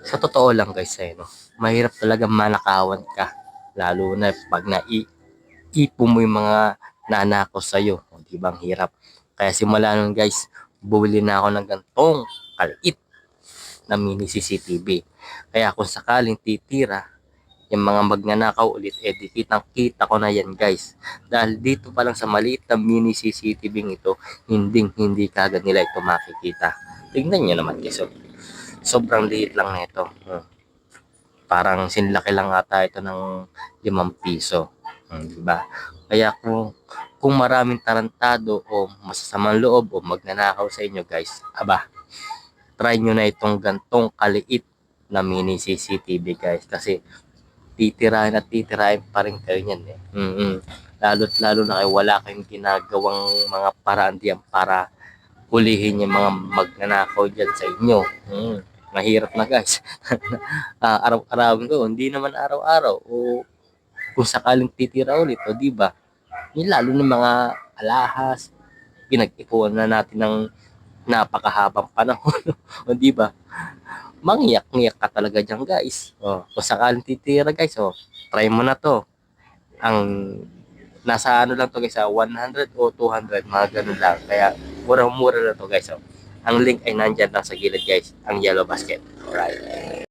Sa totoo lang guys, no, mahirap talaga manakawan ka. Lalo na pag naiipon mo yung mga nanakaw sa'yo. O, di ba ang hirap? Kaya simula nun guys, bumili na ako ng gantong kalit na mini CCTV. Kaya kung sakaling titira yung mga magnanakaw ulit, di kitang kita ko na yan guys. Dahil dito pa lang sa maliit na mini CCTV ito, hindi kagad nila ito makikita. Tignan nyo naman guys, sobrang liit lang nito. Parang sinlaki lang ata ito ng 5 piso. Diba? Kaya kung maraming tarantado o masasamang loob o magnanakaw sa inyo guys, try nyo na itong gantong kaliit na mini CCTV guys. Kasi titirahin pa rin kayo niyan eh. Lalo't lalo na kayo wala kayong ginagawang mga paraan diyan para hulihin yung mga magnanakaw dyan sa inyo. Mahirap na guys. Araw-arawin ko, hindi naman araw-araw. O kung sakaling titira ulit, o di ba? Yung lalo ng mga alahas, pinag-ipuan na natin ng napakahabang panahon. O di ba? Mangyak-ngyak ka talaga dyan guys. Kung sakaling titira guys, try mo na to. Ang nasa ano lang to guys, 100 o 200, mga ganun lang. Kaya murang-mura na to guys. Ang link ay nandyan lang sa gilid guys, ang Yellow Basket. Alright.